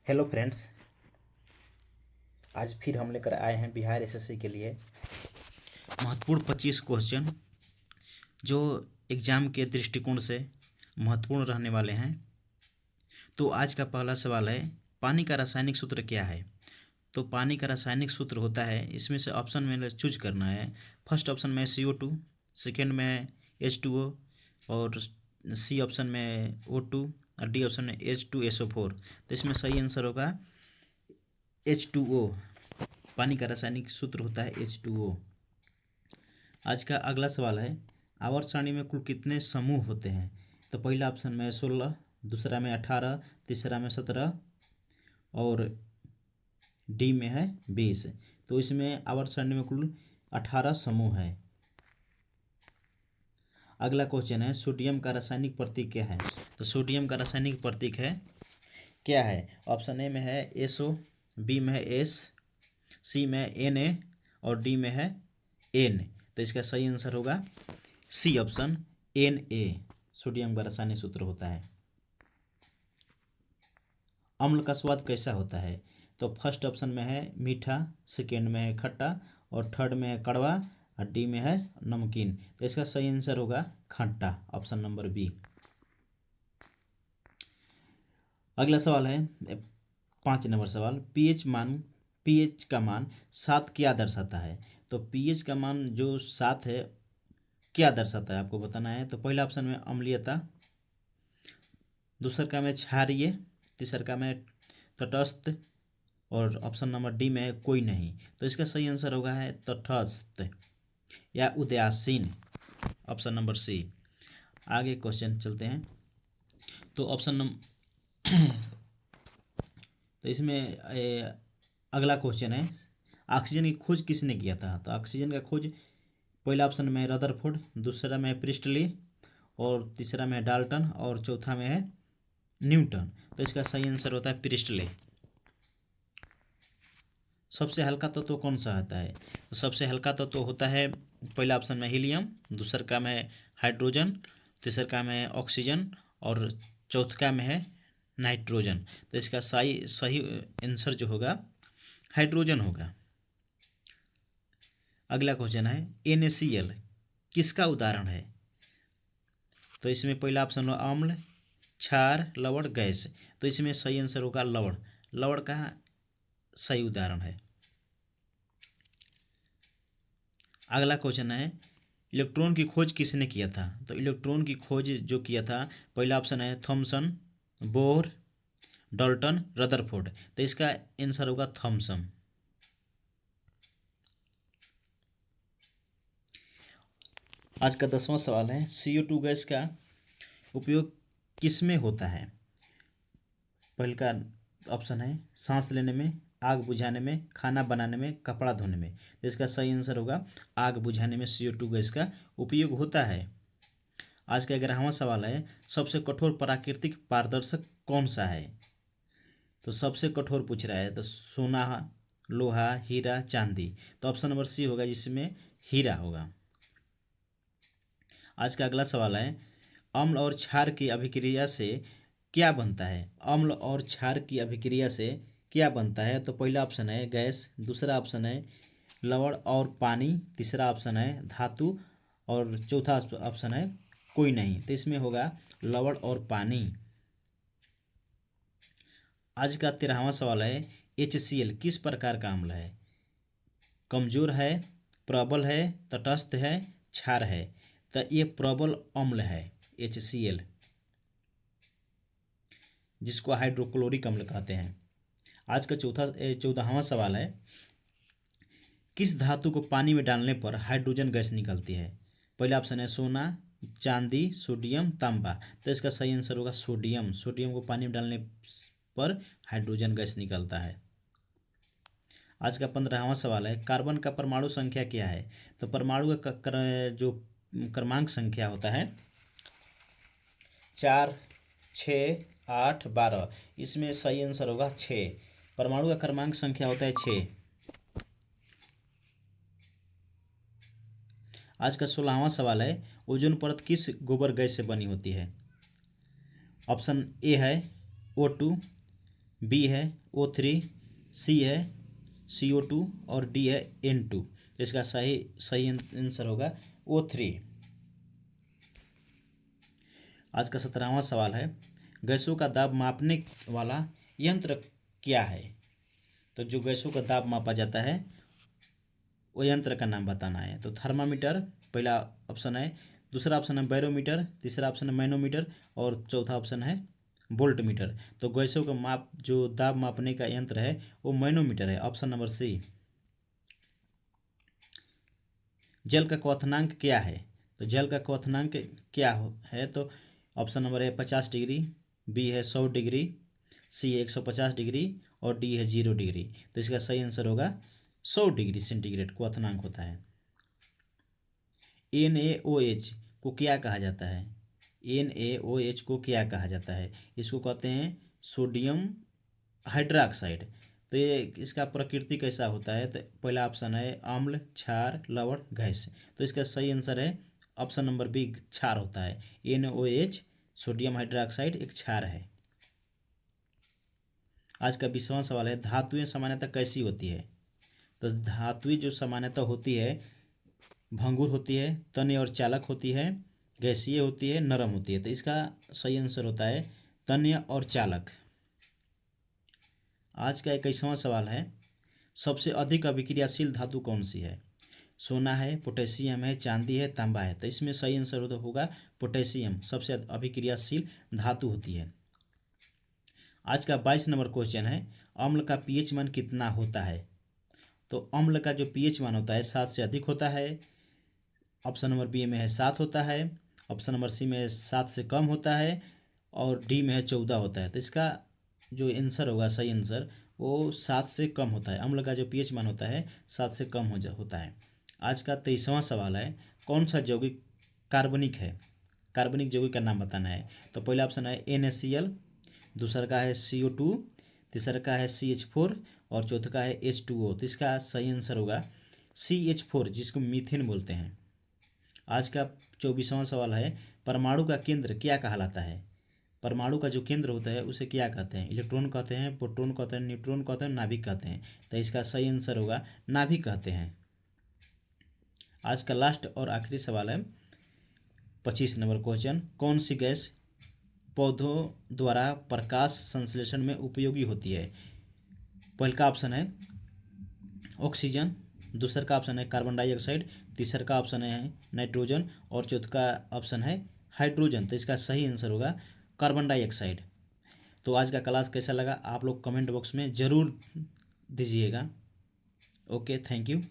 Hello friends. आज फिर हम लेकर आए हैं बिहार एसएससी के लिए महत्वपूर्ण 25 क्वेश्चन जो एग्ज़ाम के दृष्टिकोण से महत्वपूर्ण रहने वाले हैं। तो आज का पहला सवाल है, पानी का रासायनिक सूत्र क्या है? तो पानी का रासायनिक सूत्र होता है, इसमें से ऑप्शन में चूज करना है। फर्स्ट ऑप्शन में CO2, सेकेंड में H2O, और सी ऑप्शन में O2, और डी ऑप्शन में H2SO4। तो इसमें सही आंसर होगा H2O। पानी का रासायनिक सूत्र होता है H2O। आज का अगला सवाल है, आवर्त सारणी में कुल कितने समूह होते हैं? तो पहला ऑप्शन में 16, दूसरा में 18, तीसरा में 17 और डी में है 20। तो इसमें आवर्त सारणी में कुल 18 समूह है। अगला क्वेश्चन है, सोडियम का रासायनिक प्रतीक क्या है? तो सोडियम का रासायनिक प्रतीक है क्या है? ऑप्शन ए में है SO, बी में है S, सी में Na और डी में है N। तो इसका सही आंसर होगा सी ऑप्शन Na। सोडियम का रासायनिक सूत्र होता है। अम्ल का स्वाद कैसा होता है? तो फर्स्ट ऑप्शन में है मीठा, सेकेंड में है खट्टा और थर्ड में है कड़वा और डी में है नमकीन। तो इसका सही आंसर होगा खट्टा, ऑप्शन नंबर बी। अगला सवाल है 5 नंबर सवाल, पीएच का मान 7 क्या दर्शाता है? तो पीएच का मान जो 7 है क्या दर्शाता है आपको बताना है। तो पहला ऑप्शन में अम्लीयता, दूसरा का में क्षारीय, तीसरा का में तटस्थ और ऑप्शन नंबर डी में है कोई नहीं। तो इसका सही आंसर होगा है तटस्थ या उदासीन, ऑप्शन नंबर सी। आगे क्वेश्चन चलते हैं। तो ऑप्शन नंबर तो इसमें अगला क्वेश्चन है, ऑक्सीजन की खोज किसने किया था? तो ऑक्सीजन का खोज पहला ऑप्शन में है रदरफोर्ड, दूसरा में है प्रिस्टली और तीसरा में है डाल्टन और चौथा में है न्यूटन। तो इसका सही आंसर होता है प्रिस्टली। सबसे हल्का तत्व कौन सा होता है? तो सबसे हल्का तत्व होता है पहला ऑप्शन में हीलियम, दूसरा का में है हाइड्रोजन, तीसरा का में है ऑक्सीजन और चौथा में है नाइट्रोजन। तो इसका सही सही आंसर जो होगा हाइड्रोजन होगा। अगला क्वेश्चन है, NaCl किसका उदाहरण है? तो इसमें पहला ऑप्शन है अम्ल, क्षार, लवण, गैस। तो इसमें सही आंसर होगा लवण। लवण का सही उदाहरण है। अगला क्वेश्चन है, इलेक्ट्रॉन की खोज किसने किया था? तो इलेक्ट्रॉन की खोज जो किया था पहला ऑप्शन है थॉमसन, बोर, डाल्टन, रदरफोर्ड। तो इसका आंसर होगा थॉमसन। आज का 10वां सवाल है, CO2 गैस का उपयोग किस में होता है? पहले का ऑप्शन है सांस लेने में, आग बुझाने में, खाना बनाने में, कपड़ा धोने में। तो इसका सही आंसर होगा आग बुझाने में CO2 गैस का उपयोग होता है। आज का 11वां सवाल है, सबसे कठोर प्राकृतिक पारदर्शक कौन सा है? तो सबसे कठोर पूछ रहा है, तो सोना, लोहा, हीरा, चांदी। तो ऑप्शन नंबर सी होगा, जिसमें हीरा होगा। आज का अगला सवाल है, अम्ल और क्षार की अभिक्रिया से क्या बनता है? अम्ल और क्षार की अभिक्रिया से क्या बनता है? तो पहला ऑप्शन है गैस, दूसरा ऑप्शन है लवण और पानी, तीसरा ऑप्शन है धातु और चौथा ऑप्शन है कोई नहीं। तो इसमें होगा लवण और पानी। आज का 13वां सवाल है, HCl किस प्रकार का अम्ल है? कमजोर है, प्रबल है, तटस्थ है, क्षार है। तो ये प्रबल अम्ल है HCl, जिसको हाइड्रोक्लोरिक अम्ल कहते हैं। आज का 14वां सवाल है, किस धातु को पानी में डालने पर हाइड्रोजन गैस निकलती है? पहला ऑप्शन है सोना, चांदी, सोडियम, तांबा। तो इसका सही आंसर होगा सोडियम। सोडियम को पानी में डालने पर हाइड्रोजन गैस निकलता है। आज का 15वां सवाल है, कार्बन का परमाणु संख्या क्या है? तो परमाणु का जो क्रमांक संख्या होता है 4, 6, 8, 12। इसमें सही आंसर होगा 6। परमाणु का क्रमांक संख्या होता है 6। आज का 16वां सवाल है, ओजोन परत किस गोबर गैस से बनी होती है? ऑप्शन ए है O2, बी है O3, सी है CO2 और डी है N2। तो इसका सही आंसर होगा O3। आज का 17वां सवाल है, गैसों का दाब मापने वाला यंत्र क्या है? तो जो गैसों का दाब मापा जाता है वो यंत्र का नाम बताना है। तो थर्मामीटर पहला ऑप्शन है, दूसरा ऑप्शन है बैरोमीटर, तीसरा ऑप्शन है मैनोमीटर और चौथा ऑप्शन है वोल्टमीटर। तो गैसों का जो दाब मापने का यंत्र है वो मैनोमीटर है, ऑप्शन नंबर सी। जल का क्वथनांक क्या है? तो जल का क्वथनांक क्या है? तो ऑप्शन नंबर है 50 डिग्री, बी है 100 डिग्री, सी है 150 डिग्री और डी है 0 डिग्री। तो इसका सही आंसर होगा 100 डिग्री सेंटीग्रेड क्वथनांक होता है। NaOH को क्या कहा जाता है? NaOH को क्या कहा जाता है? इसको कहते हैं सोडियम हाइड्रोक्साइड। तो ये इसका प्रकृति कैसा होता है? तो पहला ऑप्शन है अम्ल, क्षार, लवण, गैस। तो इसका सही आंसर है ऑप्शन नंबर बी, क्षार होता है। NaOH सोडियम हाइड्रोक्साइड एक क्षार है। आज का 20वां सवाल है, धातुएं सामान्यतः कैसी होती है? तो धातुएं जो सामान्यतः होती है भंगुर होती है, तन्य और चालक होती है, गैसीय होती है, नरम होती है। तो इसका सही आंसर होता है तन्य और चालक। आज का 21वां सवाल है, सबसे अधिक अभिक्रियाशील धातु कौन सी है? सोना है, पोटेशियम है, चांदी है, तांबा है। तो इसमें सही आंसर होगा पोटेशियम सबसे अभिक्रियाशील धातु होती है। आज का 22 नंबर क्वेश्चन है, अम्ल का पीएच मान कितना होता है? तो अम्ल का जो पीएच मान होता है 7 से अधिक होता है, ऑप्शन नंबर बी में है 7 होता है, ऑप्शन नंबर सी में 7 से कम होता है और डी में है 14 होता है। तो इसका जो आंसर होगा सही आंसर वो 7 से कम होता है। अम्ल का जो पीएच मान होता है 7 से कम होता है। आज का 23वां सवाल है, कौन सा यौगिक कार्बनिक है? कार्बनिक यौगिक का नाम बताना है। तो पहला ऑप्शन है NaCl, दूसरा का है CO2, तीसरा का है CH4 और चौथा का है H2O। तो इसका सही आंसर होगा CH4 जिसको मीथेन बोलते हैं। आज का 24वां सवाल है, परमाणु का केंद्र क्या कहलाता है? परमाणु का जो केंद्र होता है उसे क्या कहते हैं? इलेक्ट्रॉन कहते हैं, प्रोटॉन कहते हैं, न्यूट्रॉन कहते हैं, नाभिक कहते हैं। तो इसका सही आंसर होगा नाभिक कहते हैं। आज का लास्ट और आखिरी सवाल है 25 नंबर क्वेश्चन, कौन सी गैस पौधों द्वारा प्रकाश संश्लेषण में उपयोगी होती है? पहला ऑप्शन है ऑक्सीजन, दूसरा का ऑप्शन है कार्बन डाइऑक्साइड, तीसरा का ऑप्शन है नाइट्रोजन और चौथा का ऑप्शन है हाइड्रोजन। तो इसका सही आंसर होगा कार्बन डाइऑक्साइड। तो आज का क्लास कैसा लगा आप लोग कमेंट बॉक्स में ज़रूर दीजिएगा। Okay, thank you.